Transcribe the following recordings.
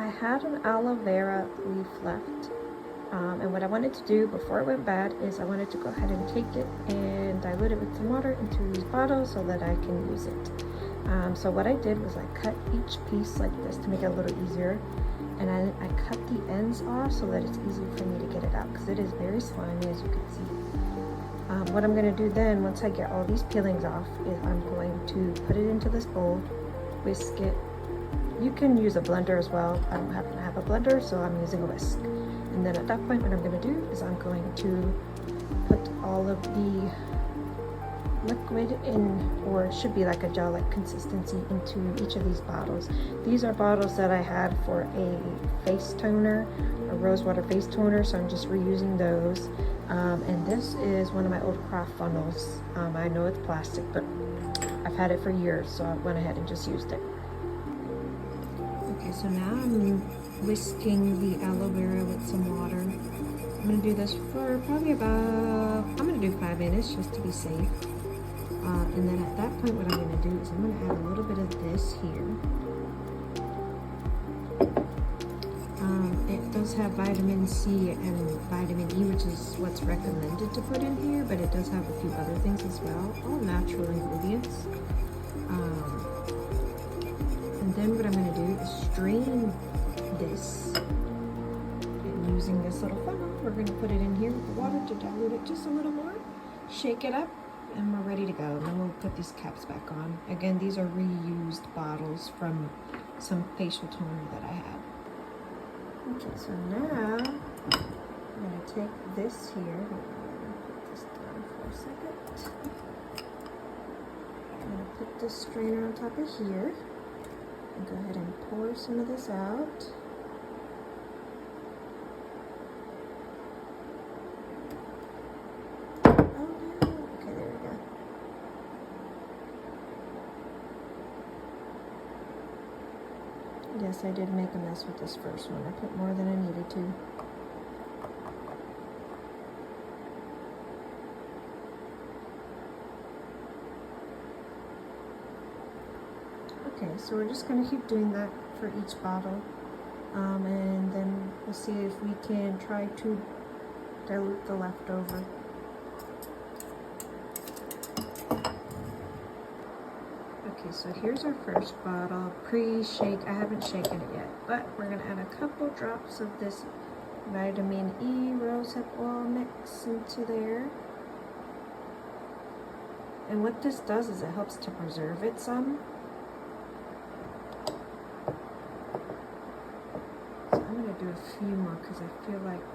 I had an aloe vera leaf left, and what I wanted to do before it went bad is I wanted to go ahead and take it and dilute it with some water into these bottles so that I can use it. So what I did was I cut each piece like this to make it a little easier, and I cut the ends off so that it's easy for me to get it out because it is very slimy, as you can see. What I'm going to do then, once I get all these peelings off, is I'm going to put it into this bowl, whisk it. You can use a blender as well. I don't happen to have a blender, so I'm using a whisk. And then at that point, what I'm going to do is I'm going to put all of the liquid in, or it should be like a gel-like consistency, into each of these bottles. These are bottles that I had for a face toner, a rosewater face toner, so I'm just reusing those. And this is one of my old craft funnels. I know it's plastic, but I've had it for years, so I went ahead and just used it. Okay, so now I'm whisking the aloe vera with some water. I'm going to do this for probably about, I'm going to do 5 minutes just to be safe. And then at that point, what I'm going to do is I'm going to add a little bit of this here. It does have vitamin C and vitamin E, which is what's recommended to put in here, but it does have a few other things as well, all natural ingredients. And then what I'm going to do is strain this. And using this little funnel, we're going to put it in here with the water to dilute it just a little more, shake it up, and we're ready to go. And then we'll put these caps back on. Again, these are reused bottles from some facial toner that I had. Okay, so now I'm going to take this here. Put this down for a second. I'm going to put this strainer on top of here and go ahead and pour some of this out. Yes, I did make a mess with this first one. I put more than I needed to. Okay, so we're just going to keep doing that for each bottle. And then we'll see if we can try to dilute the leftover. Okay, so here's our first bottle, pre-shake. I haven't shaken it yet, but we're going to add a couple drops of this vitamin E rosehip oil mix into there. And what this does is it helps to preserve it some. So I'm going to do a few more because I feel like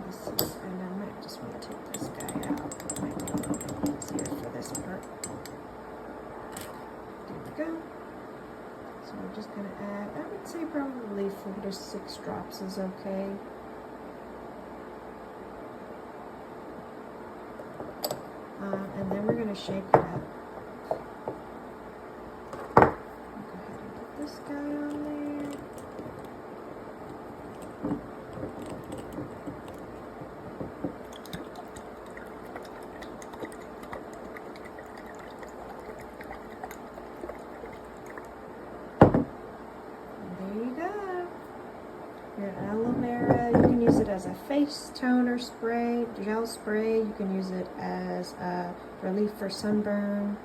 this is, and I might just want to take this guy out. It might be a little bit easier for this part. Go. So we're just going to add, I would say probably 4 to 6 drops is okay. And then we're going to shake it up. Go ahead and put this guy on there. Your aloe vera, you can use it as a face toner spray, gel spray. You can use it as a relief for sunburn,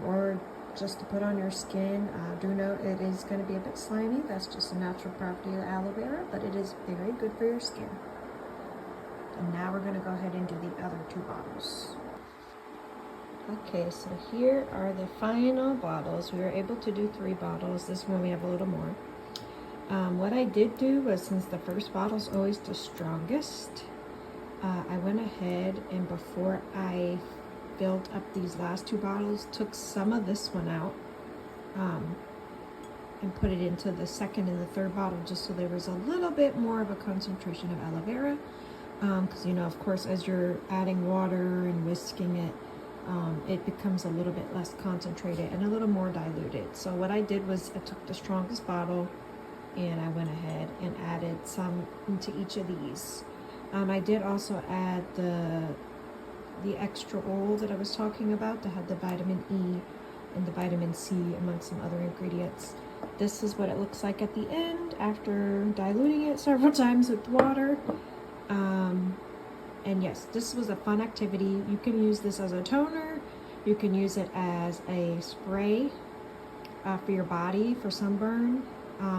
or just to put on your skin. Do note it is going to be a bit slimy. That's just a natural property of aloe vera, but it is very good for your skin. And now we're going to go ahead and do the other 2 bottles. Okay, so here are the final bottles. We were able to do 3 bottles. This one we have a little more. What I did do was, since the first bottle is always the strongest, I went ahead and before I filled up these last 2 bottles, took some of this one out and put it into the second and the third bottle, just so there was a little bit more of a concentration of aloe vera. Because, you know, of course, as you're adding water and whisking it, it becomes a little bit less concentrated and a little more diluted. So what I did was I took the strongest bottle and I went ahead and added some into each of these. I did also add the extra oil that I was talking about that had the vitamin E and the vitamin C among some other ingredients. This is what it looks like at the end after diluting it several times with water. And yes, this was a fun activity. You can use this as a toner. You can use it as a spray for your body for sunburn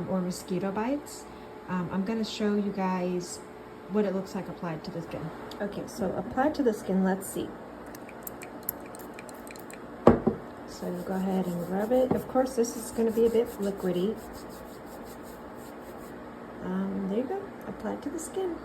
or mosquito bites. I'm going to show you guys what it looks like applied to the skin. Okay, so applied to the skin, let's see. So go ahead and rub it. Of course, this is going to be a bit liquidy. There you go, applied to the skin.